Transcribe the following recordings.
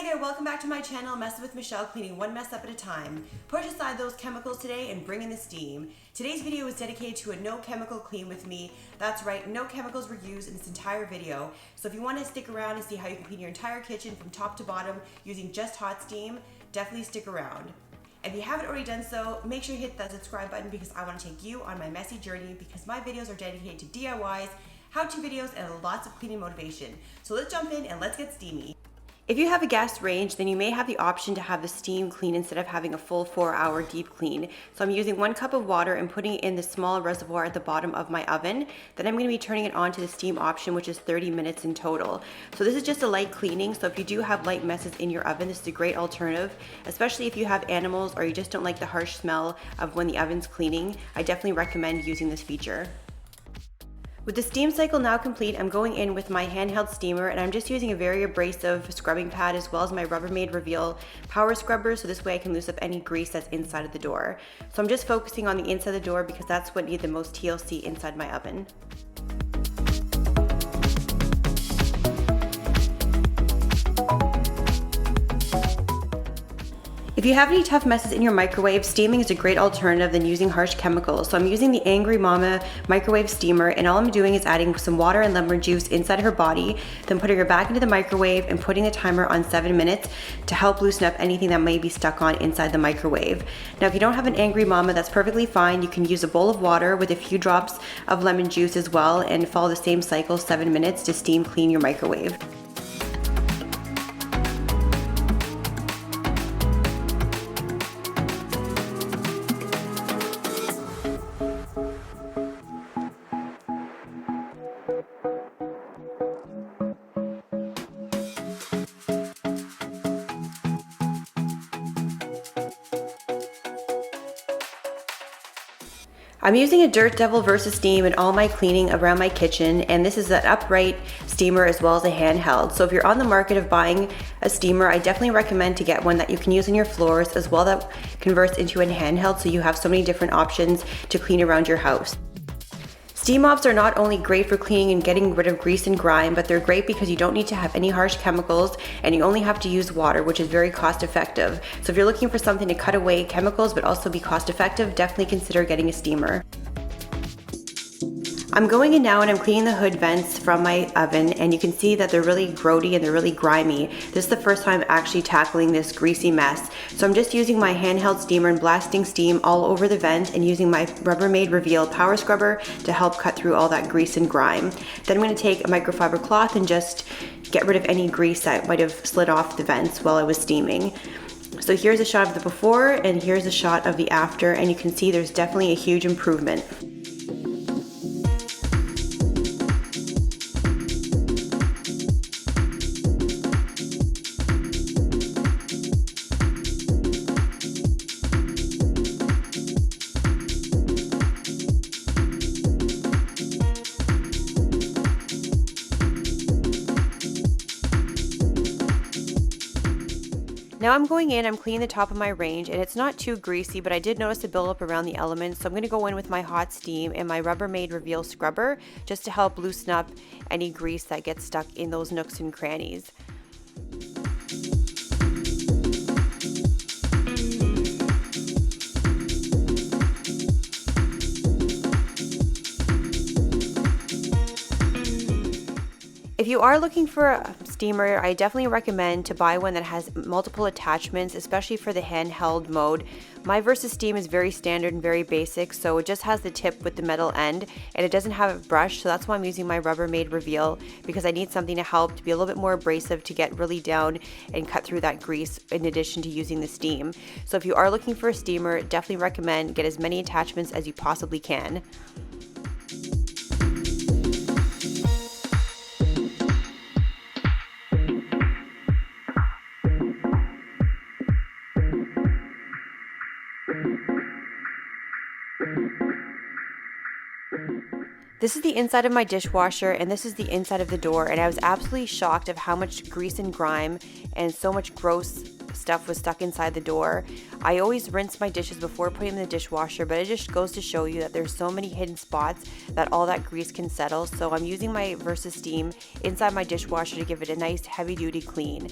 Hey there, welcome back to my channel, Mess with Michelle, cleaning one mess up at a time. Push aside those chemicals today and bring in the steam. Today's video is dedicated to a no chemical clean with me. That's right, no chemicals were used in this entire video. So if you want to stick around and see how you can clean your entire kitchen from top to bottom using just hot steam, definitely stick around. If you haven't already done so, make sure you hit that subscribe button because I want to take you on my messy journey because my videos are dedicated to DIYs, how-to videos, and lots of cleaning motivation. So let's jump in and let's get steamy. If you have a gas range, then you may have the option to have the steam clean instead of having a full 4-hour deep clean. So I'm using 1 cup of water and putting it in the small reservoir at the bottom of my oven. Then I'm going to be turning it on to the steam option, which is 30 minutes in total. So this is just a light cleaning. So if you do have light messes in your oven, this is a great alternative, especially if you have animals or you just don't like the harsh smell of when the oven's cleaning. I definitely recommend using this feature. With the steam cycle now complete, I'm going in with my handheld steamer and I'm just using a very abrasive scrubbing pad as well as my Rubbermaid Reveal power scrubber, so this way I can loosen up any grease that's inside of the door. So I'm just focusing on the inside of the door because that's what needs the most TLC inside my oven. If you have any tough messes in your microwave, steaming is a great alternative than using harsh chemicals. So I'm using the Angry Mama microwave steamer, and all I'm doing is adding some water and lemon juice inside her body, then putting her back into the microwave and putting the timer on 7 minutes to help loosen up anything that may be stuck on inside the microwave. Now, if you don't have an Angry Mama, that's perfectly fine. You can use a bowl of water with a few drops of lemon juice as well and follow the same cycle, 7 minutes, to steam clean your microwave. I'm using a Dirt Devil versus Steam in all my cleaning around my kitchen, and this is an upright steamer as well as a handheld. So if you're on the market of buying a steamer, I definitely recommend to get one that you can use on your floors as well that converts into a handheld, so you have so many different options to clean around your house. Steam mops are not only great for cleaning and getting rid of grease and grime, but they're great because you don't need to have any harsh chemicals and you only have to use water, which is very cost effective. So if you're looking for something to cut away chemicals but also be cost effective, definitely consider getting a steamer. I'm going in now and I'm cleaning the hood vents from my oven, and you can see that they're really grody and they're really grimy. This is the first time actually tackling this greasy mess. So I'm just using my handheld steamer and blasting steam all over the vent and using my Rubbermaid Reveal power scrubber to help cut through all that grease and grime. Then I'm going to take a microfiber cloth and just get rid of any grease that might have slid off the vents while I was steaming. So here's a shot of the before and here's a shot of the after, and you can see there's definitely a huge improvement. Now I'm going in, I'm cleaning the top of my range, and it's not too greasy, but I did notice a buildup around the elements, so I'm going to go in with my hot steam and my Rubbermaid Reveal scrubber just to help loosen up any grease that gets stuck in those nooks and crannies. If you are looking for a steamer, I definitely recommend to buy one that has multiple attachments, especially for the handheld mode. My Versus Steam is very standard and very basic, so it just has the tip with the metal end and it doesn't have a brush, so that's why I'm using my Rubbermaid Reveal, because I need something to help to be a little bit more abrasive to get really down and cut through that grease in addition to using the steam. So if you are looking for a steamer, definitely recommend get as many attachments as you possibly can. This is the inside of my dishwasher, and this is the inside of the door, and I was absolutely shocked of how much grease and grime and so much gross stuff was stuck inside the door. I always rinse my dishes before putting them in the dishwasher, but it just goes to show you that there's so many hidden spots that all that grease can settle. So I'm using my Versus Steam inside my dishwasher to give it a nice heavy duty clean.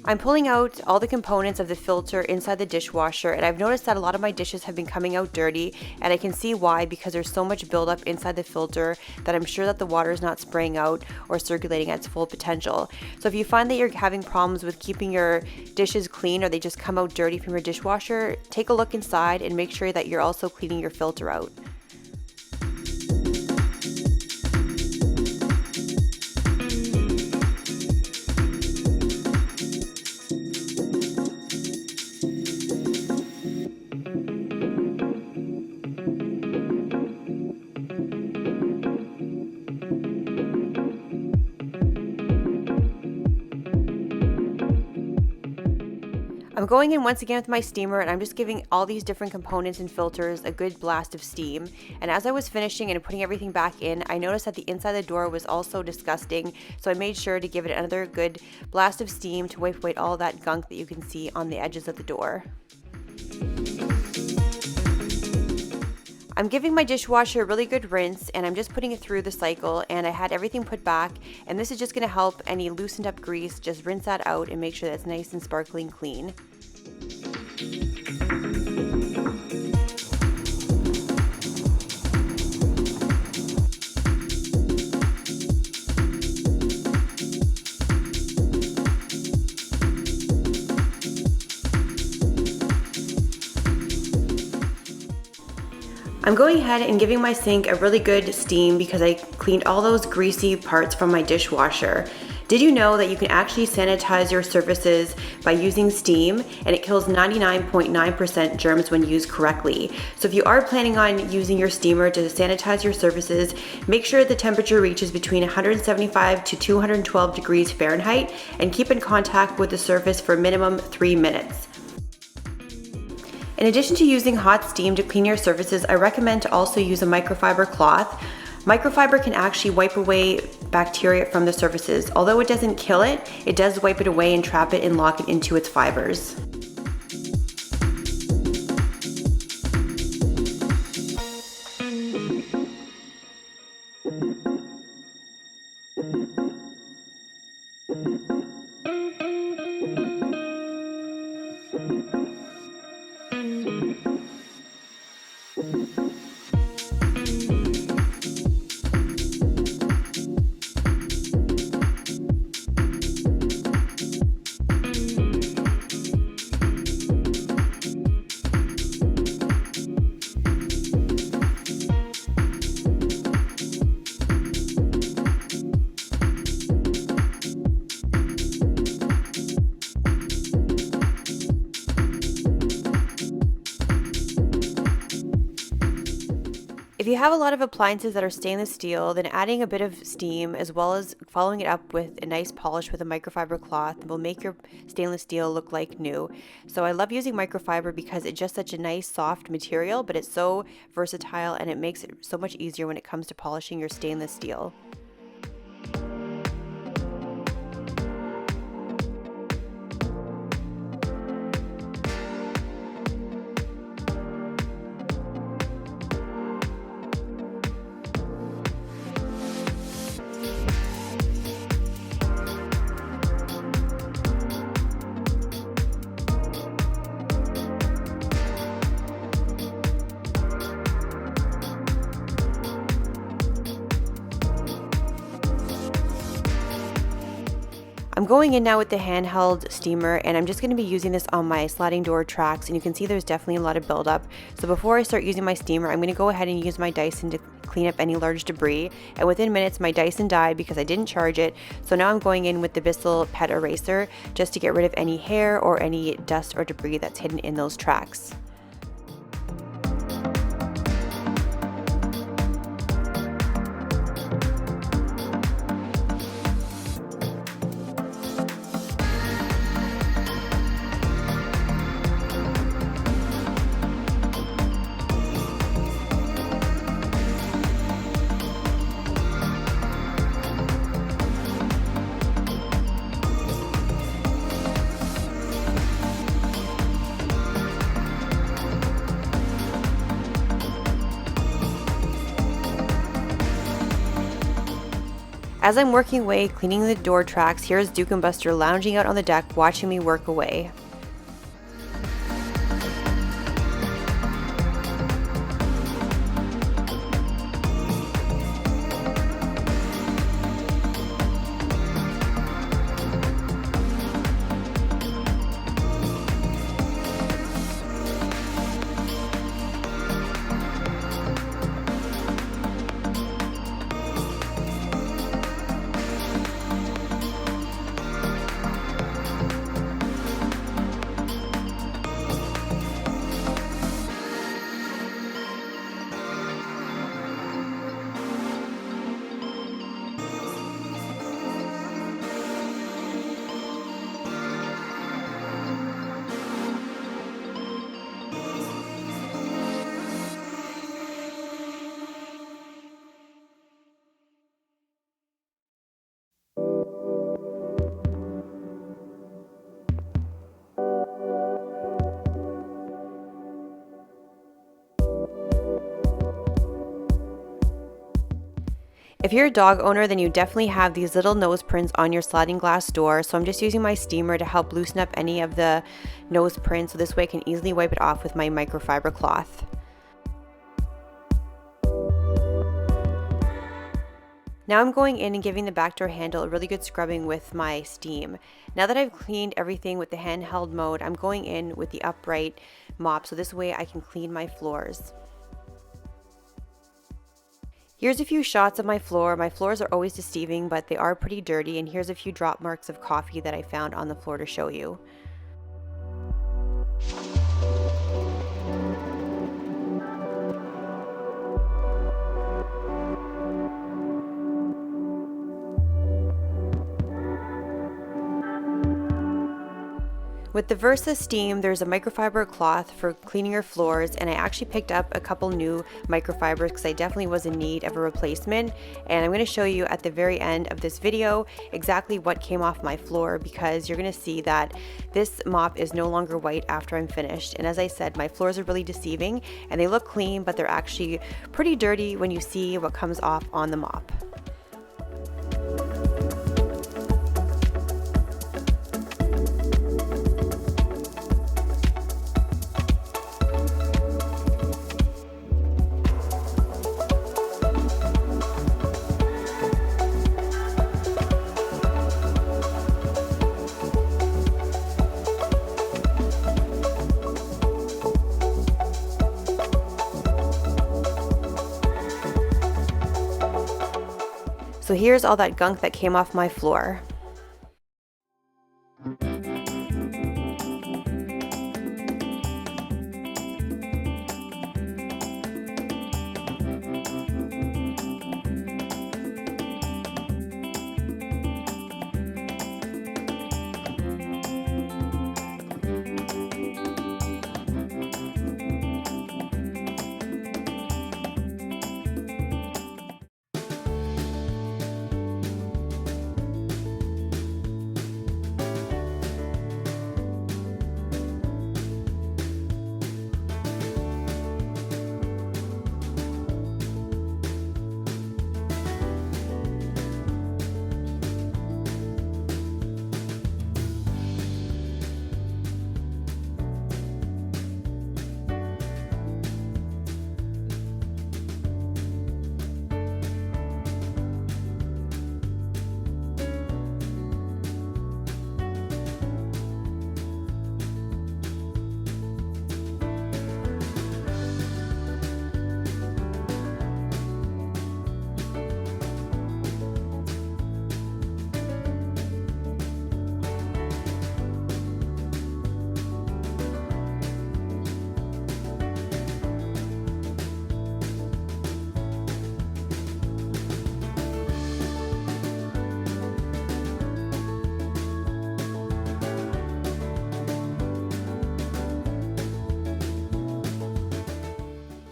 I'm pulling out all the components of the filter inside the dishwasher, and I've noticed that a lot of my dishes have been coming out dirty, and I can see why, because there's so much buildup inside the filter that I'm sure that the water is not spraying out or circulating at its full potential. So if you find that you're having problems with keeping your dishes clean or they just come out dirty from your dishwasher, take a look inside and make sure that you're also cleaning your filter out. I'm going in once again with my steamer, and I'm just giving all these different components and filters a good blast of steam. And as I was finishing and putting everything back in, I noticed that the inside of the door was also disgusting, so I made sure to give it another good blast of steam to wipe away all that gunk that you can see on the edges of the door. I'm giving my dishwasher a really good rinse, and I'm just putting it through the cycle, and I had everything put back, and this is just going to help any loosened up grease. Just rinse that out and make sure that it's nice and sparkling clean. I'm going ahead and giving my sink a really good steam because I cleaned all those greasy parts from my dishwasher. Did you know that you can actually sanitize your surfaces by using steam, and it kills 99.9% germs when used correctly? So if you are planning on using your steamer to sanitize your surfaces, make sure the temperature reaches between 175 to 212 degrees Fahrenheit, and keep in contact with the surface for minimum 3 minutes. In addition to using hot steam to clean your surfaces, I recommend to also use a microfiber cloth. Microfiber can actually wipe away bacteria from the surfaces. Although it doesn't kill it, it does wipe it away and trap it and lock it into its fibers. If you have a lot of appliances that are stainless steel, then adding a bit of steam as well as following it up with a nice polish with a microfiber cloth will make your stainless steel look like new. So I love using microfiber because it's just such a nice soft material, but it's so versatile and it makes it so much easier when it comes to polishing your stainless steel. I'm going in now with the handheld steamer, and I'm just going to be using this on my sliding door tracks, and you can see there's definitely a lot of buildup. So before I start using my steamer, I'm going to go ahead and use my Dyson to clean up any large debris, and within minutes my Dyson died because I didn't charge it. So now I'm going in with the Bissell Pet Eraser just to get rid of any hair or any dust or debris that's hidden in those tracks. As I'm working away, cleaning the door tracks, here's Duke and Buster lounging out on the deck, watching me work away. If you're a dog owner, then you definitely have these little nose prints on your sliding glass door. So I'm just using my steamer to help loosen up any of the nose prints. So this way I can easily wipe it off with my microfiber cloth. Now I'm going in and giving the back door handle a really good scrubbing with my steam. Now that I've cleaned everything with the handheld mode, I'm going in with the upright mop. So this way I can clean my floors. Here's a few shots of my floor. My floors are always deceiving, but they are pretty dirty, and here's a few drop marks of coffee that I found on the floor to show you. With the Versa Steam, there's a microfiber cloth for cleaning your floors, and I actually picked up a couple new microfibers because I definitely was in need of a replacement. And I'm going to show you at the very end of this video exactly what came off my floor, because you're going to see that this mop is no longer white after I'm finished. And as I said, my floors are really deceiving and they look clean, but they're actually pretty dirty when you see what comes off on the mop. So here's all that gunk that came off my floor.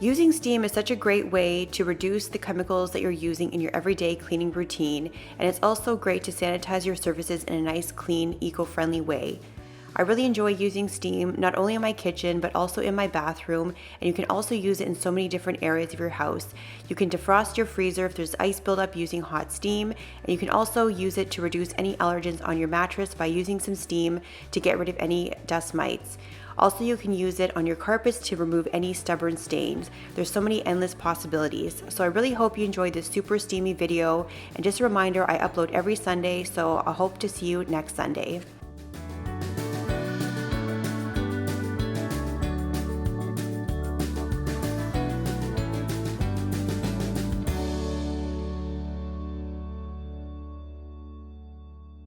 Using steam is such a great way to reduce the chemicals that you're using in your everyday cleaning routine, and it's also great to sanitize your surfaces in a nice, clean, eco-friendly way. I really enjoy using steam, not only in my kitchen, but also in my bathroom, and you can also use it in so many different areas of your house. You can defrost your freezer if there's ice buildup using hot steam, and you can also use it to reduce any allergens on your mattress by using some steam to get rid of any dust mites. Also, you can use it on your carpets to remove any stubborn stains. There's so many endless possibilities. So I really hope you enjoyed this super steamy video, and just a reminder, I upload every Sunday, so I hope to see you next Sunday.